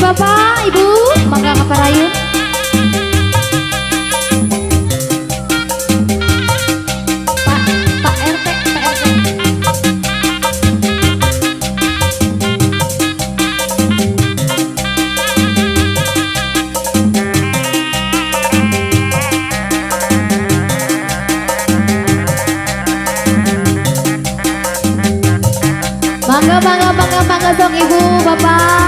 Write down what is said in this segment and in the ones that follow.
Bapak, Ibu, mangga kaparayun. Pak RT, Pak RT. Bangga dong Ibu, Bapak.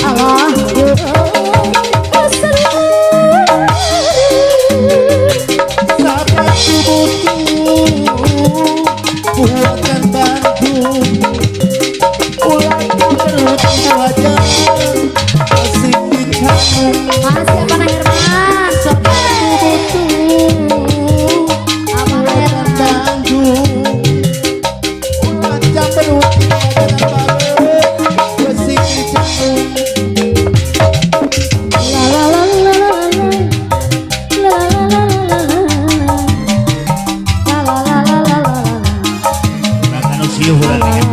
Allah yuk Saat aku butuh buatkan Bandung ulang berhutang wajah asik di kamu masih apa nah Herman saat aku butuh apa nah buatkan Herman Bandung ulang berhutang wajah bareng asik di kamu la la la la la la la la la la la Bahkan usia udah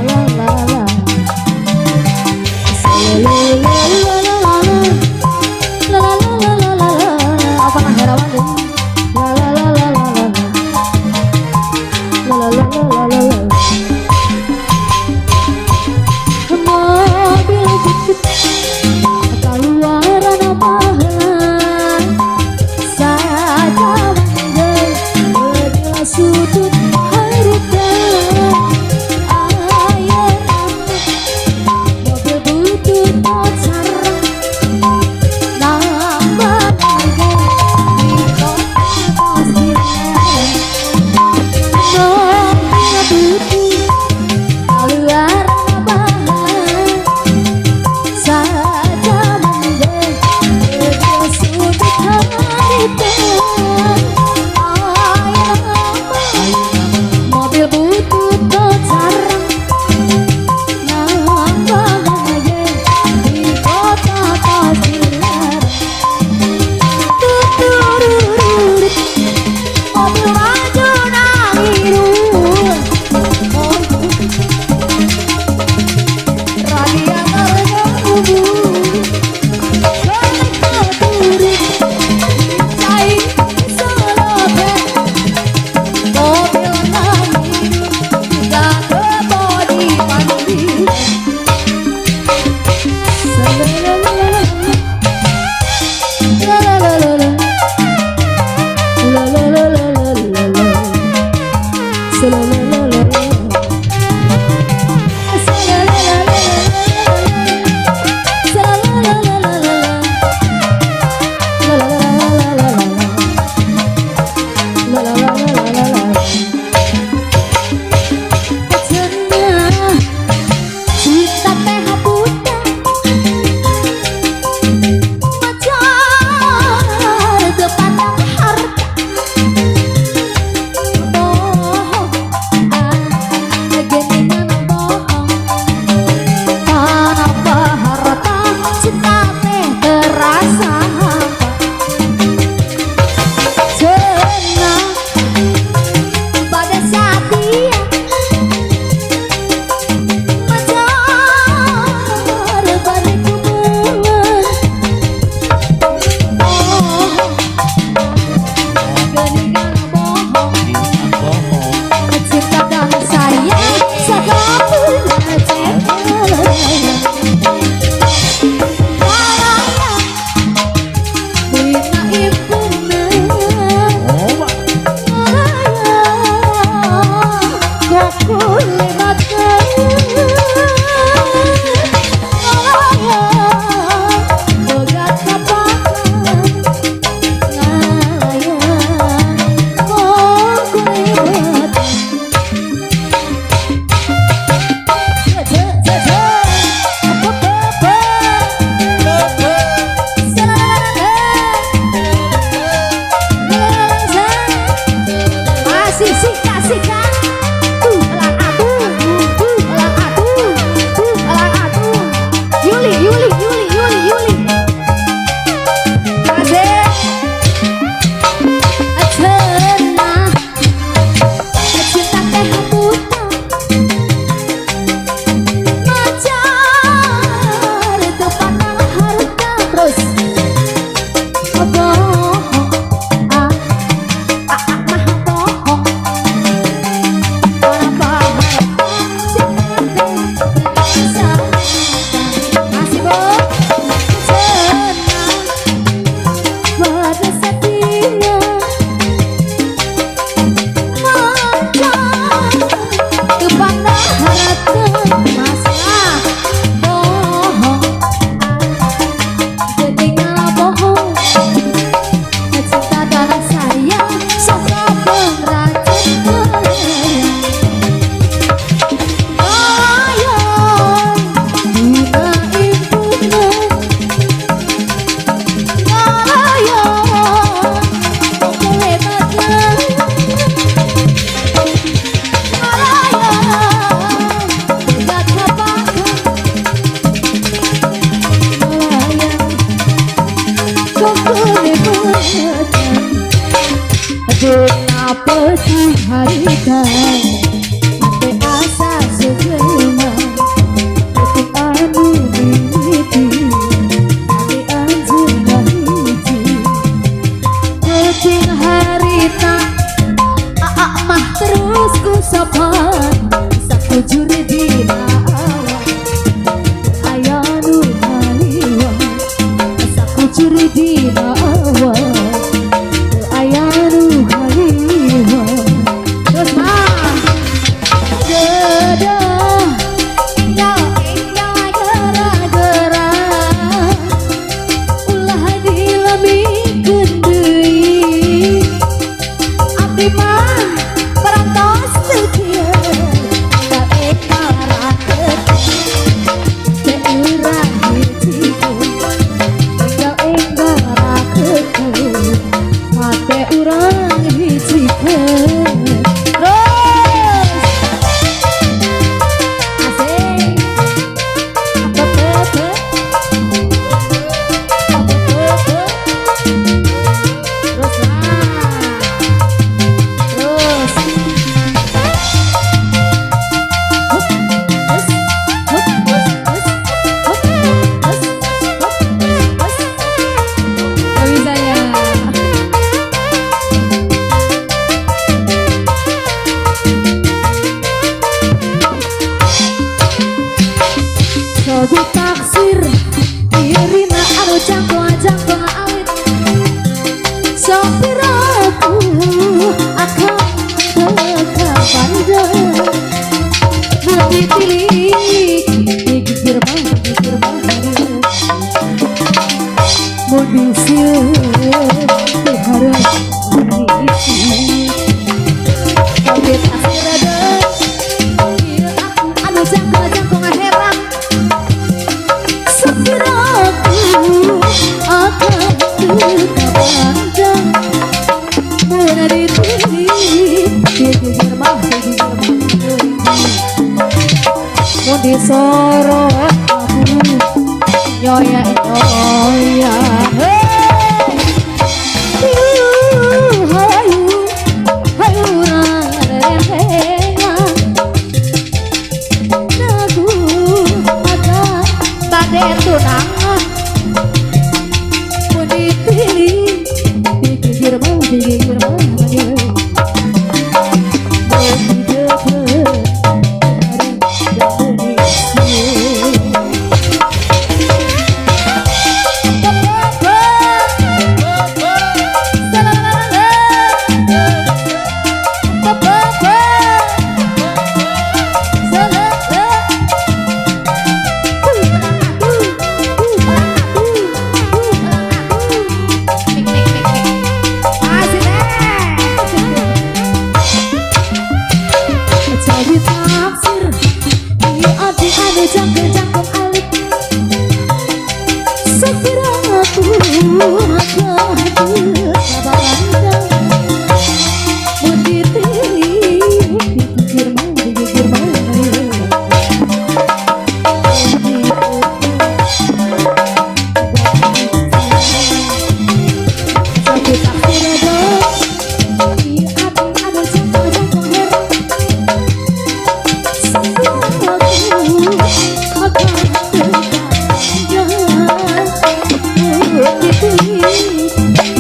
sudut harga air mobil butut motor nambah harga di kota pasir mobil butut keluar bahan saja menggel kok kerepotan Dena petang haritan Ate asa sejelma Ketik anu biniti Ate anjur bahiti Keting harita Aak mah terus ku sopan Sakujur dina awak Ayanu haliwa Sakujur dina awak Ayanu haliwa Terus mah Dedah Indah gara-gara Ulah dilemikeun deui Abdi mah perantos teu kieu Gawe parakeun teu urang hijikeun Gawe parakeun hate urang hijikeun Terus asik apa-apa apa-apa Terus Gak bisa ya Sobi taksir Irina anu jangkong alit Sopir aku akan teka bandeng Mau dipilih Digigir bang Mau disil Diharap diisi Sobi taksir ada Iya aku anu jangkong heran Sopir aku akan teka bandeng Muna dipilih Digigir bang Mau disorot aku Nyoya Hayu rentengan Nagu ada Bade tunangan Mau dipilih Digigir mau Jadi taksir Iya adi anu jangkung alit Sekira aku akan teka Mau dipilih Digigir mau Jadi taksir ada Iya adi anu jangkung heran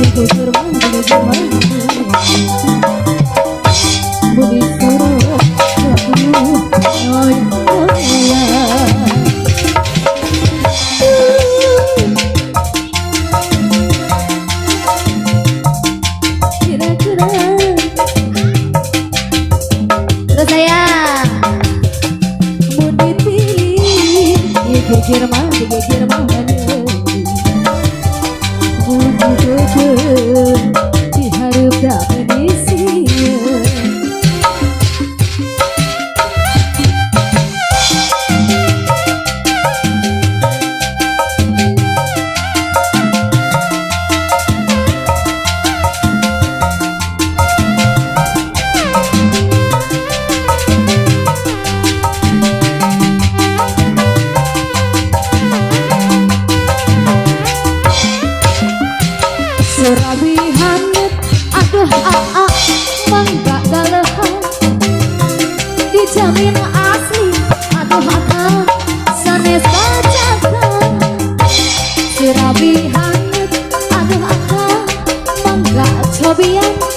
Aku Sobian